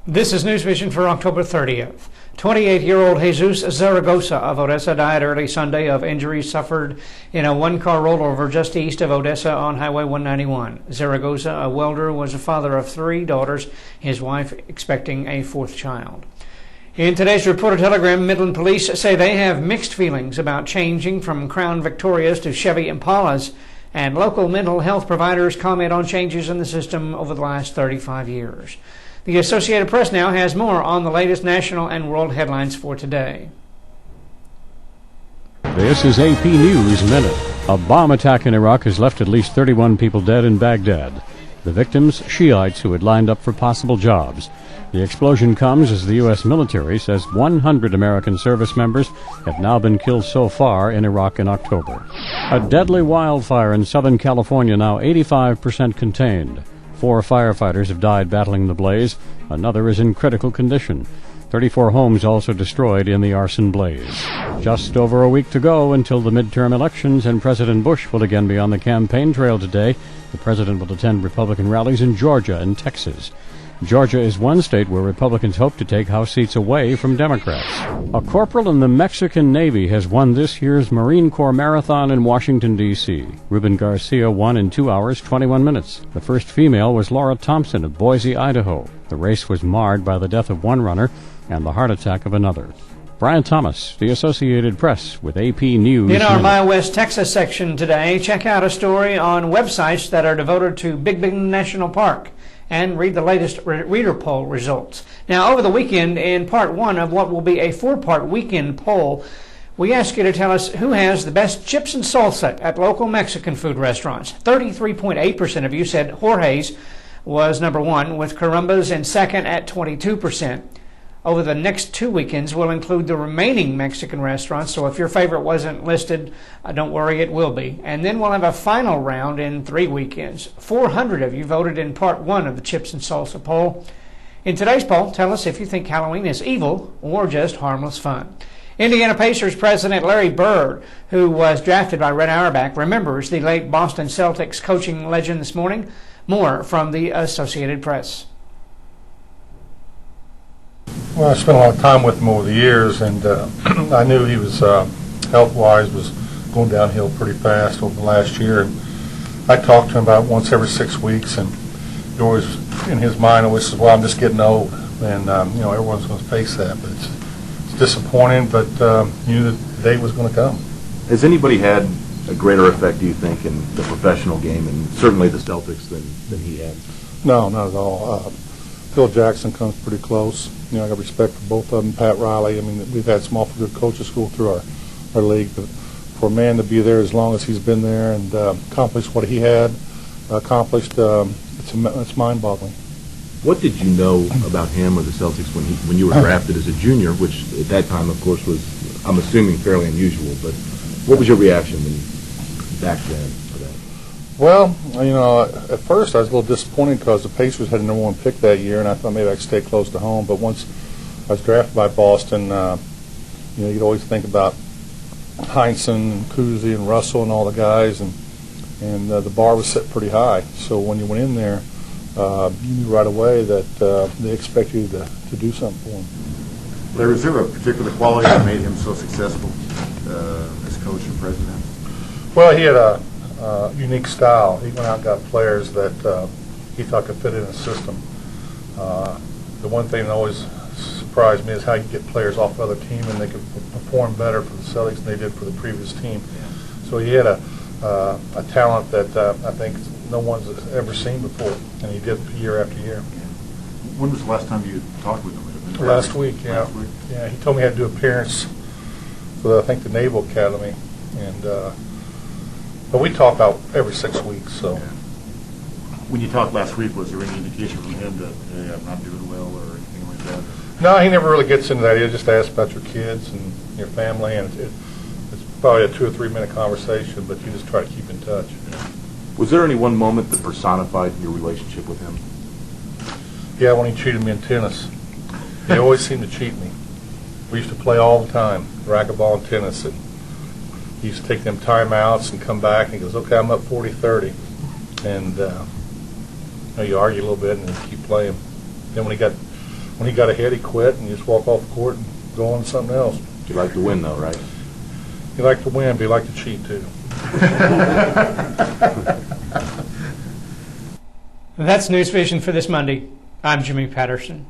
This is newsVISION for October 30th. 28-year-old Jesus Zaragoza of Odessa died early Sunday of injuries suffered in a one-car rollover just east of Odessa on Highway 191. Zaragoza, a welder, was a father of 3 daughters, his wife expecting a 4th child. In today's Reporter Telegram, Midland police say they have mixed feelings about changing from Crown Victorias to Chevy Impalas, and local mental health providers comment on changes in the system over the last 35 years. The Associated Press now has more on the latest national and world headlines for today. This is AP News Minute. A bomb attack in Iraq has left at least 31 people dead in Baghdad. The victims, Shiites who had lined up for possible jobs. The explosion comes as the U.S. military says 100 American service members have now been killed so far in Iraq in October. A deadly wildfire in Southern California now 85% contained. 4 firefighters have died battling the blaze. Another is in critical condition. 34 homes also destroyed in the arson blaze. Just over a week to go until the midterm elections, and President Bush will again be on the campaign trail today. The president will attend Republican rallies in Georgia and Texas. Georgia is one state where Republicans hope to take House seats away from Democrats. A corporal in the Mexican Navy has won this year's Marine Corps Marathon in Washington, D.C. Ruben Garcia won in 2 hours, 21 minutes. The first female was Laura Thompson of Boise, Idaho. The race was marred by the death of one runner and the heart attack of another. Brian Thomas, The Associated Press, with AP News. In our My West Texas section today, check out a story on websites that are devoted to Big Bend National Park, and read the latest reader poll results. Now, over the weekend, in part 1 of what will be a 4-part weekend poll, we ask you to tell us who has the best chips and salsa at local Mexican food restaurants. 33.8% of you said Jorge's was number 1, with Carambas in second at 22%. Over the next 2 weekends, we'll include the remaining Mexican restaurants, so if your favorite wasn't listed, don't worry, it will be. And then we'll have a final round in 3 weekends. 400 of you voted in part 1 of the Chips and Salsa poll. In today's poll, tell us if you think Halloween is evil or just harmless fun. Indiana Pacers president Larry Bird, who was drafted by Red Auerbach, remembers the late Boston Celtics coaching legend this morning. More from the Associated Press. Well, I spent a lot of time with him over the years, and I knew he was, health-wise, was going downhill pretty fast over the last year. And I talked to him about once every 6 weeks, and he always, in his mind, always says, well, I'm just getting old, and, everyone's going to face that. But it's disappointing, but you knew the day was going to come. Has anybody had a greater effect, do you think, in the professional game, and certainly the Celtics, than he had? No, not at all. Phil Jackson comes pretty close. I got respect for both of them. Pat Riley. I mean, we've had some awful good coaches go through our league, but for a man to be there as long as he's been there and accomplish what he had accomplished, it's mind-boggling. What did you know about him or the Celtics when you were drafted as a junior, which at that time, of course, was, I'm assuming, fairly unusual, but what was your reaction back then to that? Well, at first I was a little disappointed because the Pacers had the number 1 pick that year, and I thought maybe I could stay close to home. But once I was drafted by Boston, you'd always think about Heinsohn and Cousy and Russell and all the guys, and the bar was set pretty high. So when you went in there, you knew right away that they expect you to do something for them. Larry, is there a particular quality that made him so successful as coach and president? Well, he had a unique style. He went out and got players that he thought could fit in a system. The one thing that always surprised me is how you get players off the other team and they could perform better for the Celtics than they did for the previous team. So he had a talent that I think no one's ever seen before, and he did year after year. When was the last time you talked with him? Last week, yeah. Last week? Yeah, he told me he had to do appearance for, I think, the Naval Academy, and but we talk about every 6 weeks. So, yeah. When you talked last week, was there any indication from him that, hey, I'm not doing well or anything like that? No, he never really gets into that. He'll just ask about your kids and your family, and it's probably a 2 or 3 minute conversation, but you just try to keep in touch. Yeah. Was there any one moment that personified your relationship with him? Yeah, when he cheated me in tennis. He always seemed to cheat me. We used to play all the time, racquetball and tennis, and he used to take them timeouts and come back, and he goes, okay, I'm up 40-30. And you argue a little bit and keep playing. Then when he got when he got ahead, he quit and just walk off the court and go on to something else. You like to win, though, right? He liked to win, but he liked to cheat too. That's News Vision for this Monday. I'm Jimmy Patterson.